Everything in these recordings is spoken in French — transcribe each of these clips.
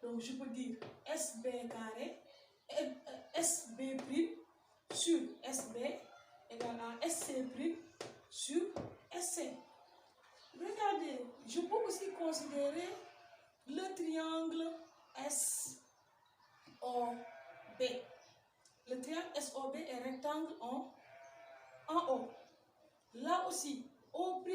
Donc je peux dire SB carré, SB prime sur SB égale à SC prime sur SC. Regardez, je peux aussi considérer le triangle SOB. Le triangle SOB est rectangle en haut. Là aussi, O', B'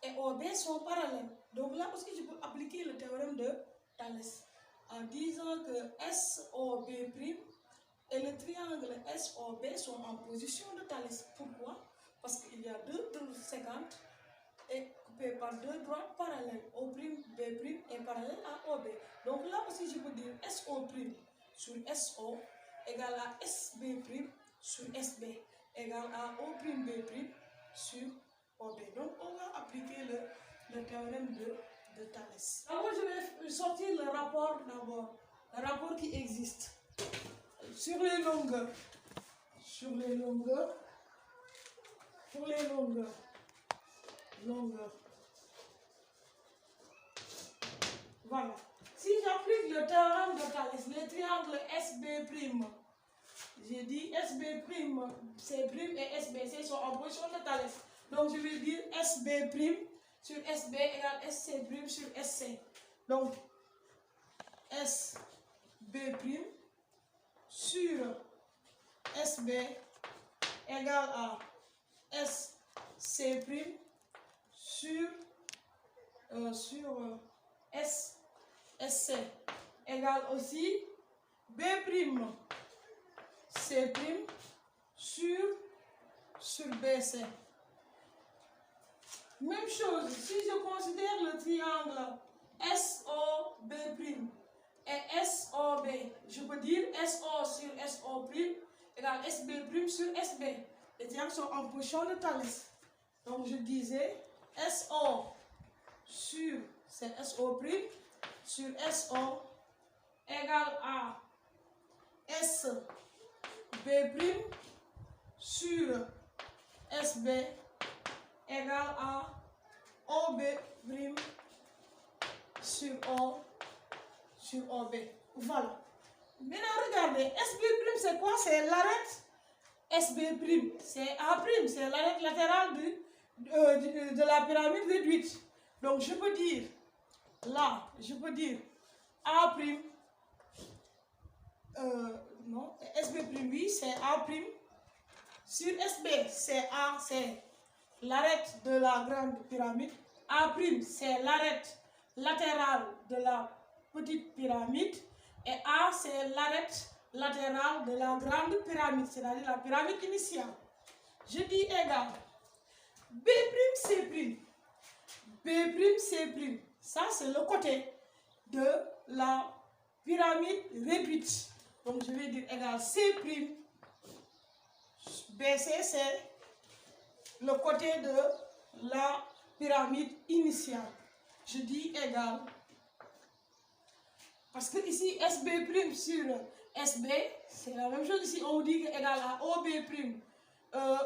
et OB sont parallèles. Donc là aussi, je peux appliquer le théorème de Thalès en disant que SOB' et le triangle SOB sont en position de Thalès. Pourquoi? Parce qu'il y a deux triangles séquentes et coupés par deux droites parallèles. O', B' est parallèle à OB. Donc là aussi, je peux dire SO' sur SO égale à SB' sur SB égale à O'B' sur OB. Donc on va appliquer le théorème de Thalès. Alors je vais sortir le rapport d'abord. Le rapport qui existe sur les longueurs. Sur les longueurs. Pour les longueurs. Voilà. Si j'applique le théorème de Thalès, le triangle SB', j'ai dit SB', C' et SBC sont en position de Thalès. Donc je vais dire SB' sur SB égale SC' sur SC. Donc SB' sur SB égale à SC' sur SC égale aussi B', C' sur BC. Même chose, si je considère le triangle SOB' et SOB, je peux dire SO sur SO' égale SB' sur SB. Les triangles sont en position de Thalès. Donc je disais SO sur SO' sur SO égale à SB' sur SB égale à OB' sur OB. Voilà. Maintenant regardez, SB' c'est quoi? C'est l'arête SB', c'est A', c'est l'arête latérale de la pyramide réduite. Donc je peux dire, là, je peux dire A', non, SB', oui, c'est A', sur SB, c'est A, c'est l'arête de la grande pyramide. A', c'est l'arête latérale de la petite pyramide. Et A, c'est l'arête latérale de la grande pyramide, c'est-à-dire la pyramide initiale. Je dis égal B', C'. Ça, c'est le côté de la pyramide réduite. Donc, je vais dire égal C'. BC, c'est le côté de la pyramide initiale. Je dis égal. Parce que ici, SB' sur SB, c'est la même chose. Ici, on dit que égal à OB'.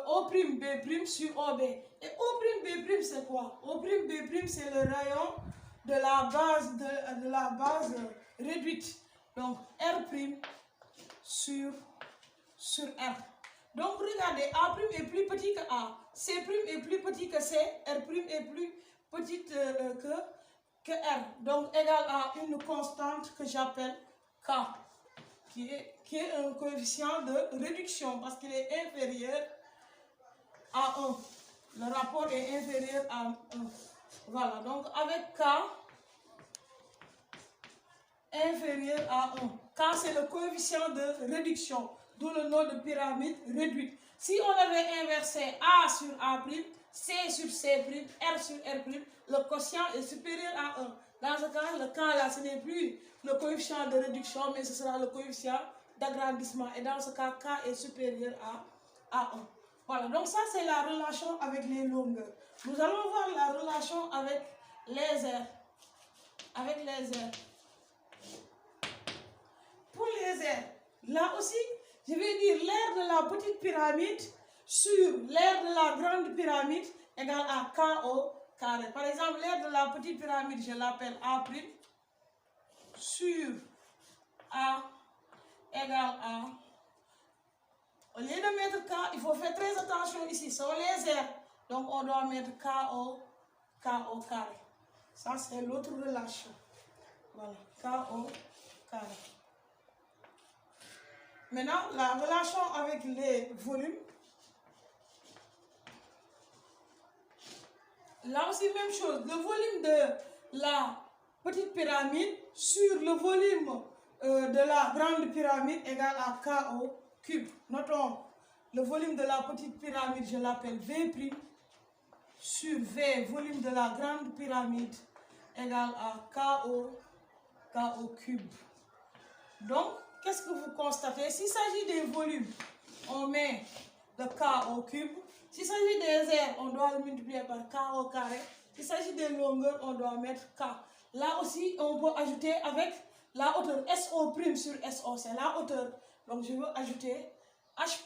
O'B' sur OB. Et O'B' c'est quoi? O'B' c'est le rayon de la base réduite. Donc R' sur R. Donc regardez, A' est plus petit que A, C' est plus petit que C, R' est plus petite que R. Donc égal à une constante que j'appelle K, qui est un coefficient de réduction parce qu'il est inférieur à 1. Le rapport est inférieur à 1. Voilà, donc avec K inférieur à 1. K c'est le coefficient de réduction, d'où le nom de pyramide réduite. Si on avait inversé A sur A', C sur C', R sur R', le quotient est supérieur à 1. Dans ce cas, le K là, ce n'est plus le coefficient de réduction, mais ce sera le coefficient d'agrandissement. Et dans ce cas, K est supérieur à 1. Voilà, donc ça c'est la relation avec les longueurs. Nous allons voir la relation avec les aires. Pour les aires, là aussi, je vais dire l'aire de la petite pyramide sur l'aire de la grande pyramide égale à KO. carré. Par exemple, l'aire de la petite pyramide, je l'appelle A' sur A égale A. Au lieu de mettre K, il faut faire très attention ici, ce sont les aires. Donc on doit mettre K au carré. Ça c'est l'autre relation. Voilà, K au carré. Maintenant, la relation avec les volumes. Là aussi, même chose. Le volume de la petite pyramide sur le volume de la grande pyramide égale à K au cube. Notons, le volume de la petite pyramide, je l'appelle V' sur V, volume de la grande pyramide égale à K au cube. Donc, qu'est-ce que vous constatez? S'il s'agit des volumes, on met le K au cube. S'il s'agit des aires, on doit le multiplier par K au carré. S'il s'agit des longueurs, on doit mettre K. Là aussi, on peut ajouter avec la hauteur SO' sur SO, c'est la hauteur. Donc, je veux ajouter H'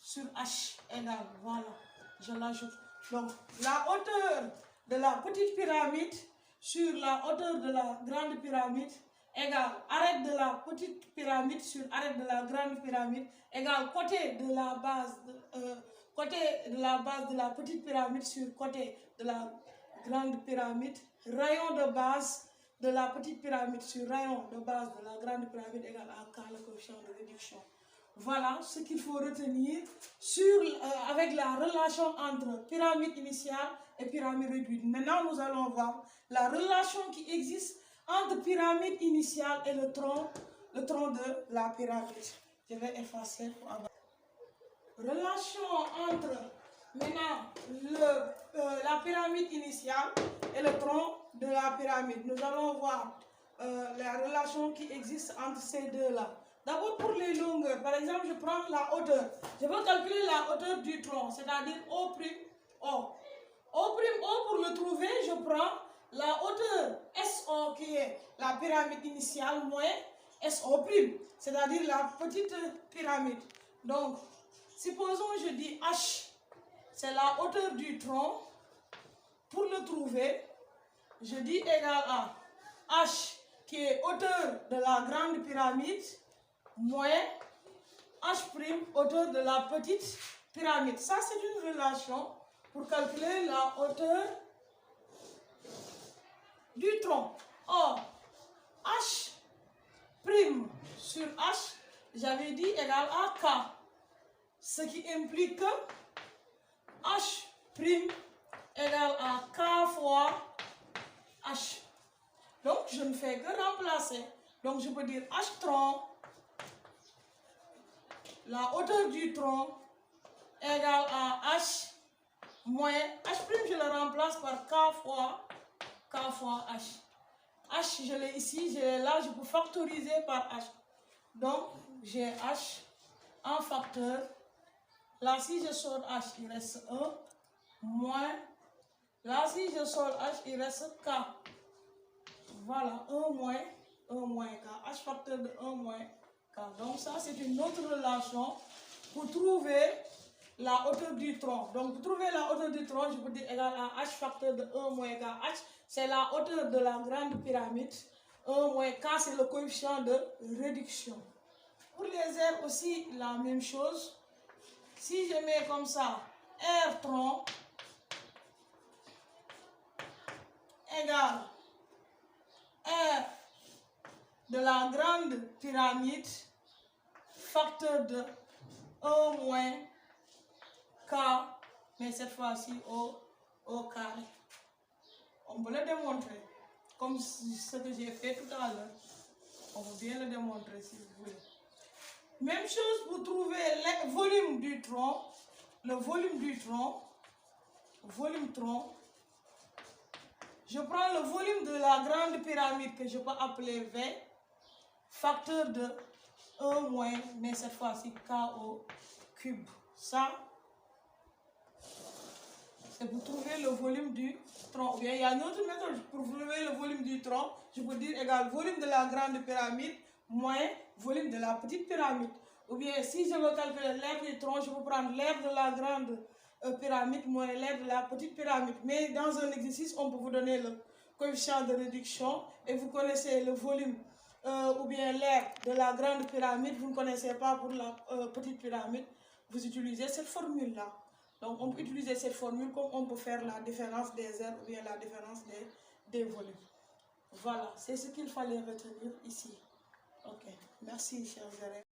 sur H égale, voilà, je l'ajoute. Donc, la hauteur de la petite pyramide sur la hauteur de la grande pyramide égale arête de la petite pyramide sur arête de la grande pyramide égale côté de la base de la petite pyramide sur côté de la grande pyramide, rayon de base de la petite pyramide sur rayon de base de la grande pyramide égale à K, le coefficient de réduction. Voilà ce qu'il faut retenir avec la relation entre pyramide initiale et pyramide réduite. Maintenant, nous allons voir la relation qui existe entre pyramide initiale et le tronc de la pyramide. Je vais effacer pour avoir. Relation entre maintenant la pyramide initiale et le tronc de la pyramide. Nous allons voir la relation qui existe entre ces deux-là. D'abord pour les longueurs, par exemple, je prends la hauteur. Je veux calculer la hauteur du tronc, c'est-à-dire O'. O', pour le trouver, je prends la hauteur SO qui est la pyramide initiale moins SO', c'est-à-dire la petite pyramide. Donc, supposons je dis H, c'est la hauteur du tronc. Pour le trouver, je dis égal à H qui est hauteur de la grande pyramide moins H', hauteur de la petite pyramide. Ça, c'est une relation pour calculer la hauteur du tronc. Or, H' sur H, j'avais dit égal à K. Ce qui implique que H' égale à K fois H. Donc, je ne fais que remplacer. Donc, je peux dire H tronc, la hauteur du tronc égale à H moins H', je le remplace par K fois H. H, je l'ai ici, je l'ai là, je peux factoriser par H. Donc, j'ai H en facteur. Là, si je sors H, il reste 1 moins. Là, si je sors H, il reste K. Voilà, 1 moins K. H facteur de 1 moins K. Donc, ça, c'est une autre relation pour trouver la hauteur du tronc. Donc, pour trouver la hauteur du tronc, je peux dire égal à H facteur de 1 moins K. H, c'est la hauteur de la grande pyramide. 1 moins K, c'est le coefficient de réduction. Pour les aires aussi, la même chose. Si je mets comme ça, R tronc égale R de la grande pyramide, facteur de 1 moins K, mais cette fois-ci au carré. On peut le démontrer, comme ce que j'ai fait tout à l'heure. On peut bien le démontrer si vous voulez. Même chose pour trouver le volume du tronc. Le volume du tronc, volume tronc. Je prends le volume de la grande pyramide que je peux appeler V, facteur de 1 moins, mais cette fois-ci K au cube. Ça, c'est pour trouver le volume du tronc. Bien, il y a une autre méthode pour trouver le volume du tronc. Je peux dire égal volume de la grande pyramide moins volume de la petite pyramide. Ou bien, si je veux calculer l'aire du tronc, je peux prendre l'aire de la grande pyramide moins l'aire de la petite pyramide. Mais dans un exercice, on peut vous donner le coefficient de réduction et vous connaissez le volume ou bien l'aire de la grande pyramide, vous ne connaissez pas pour la petite pyramide, vous utilisez cette formule-là. Donc on peut utiliser cette formule comme on peut faire la différence des aires ou bien la différence des volumes. Voilà, c'est ce qu'il fallait retenir ici. Ok, merci chers élèves.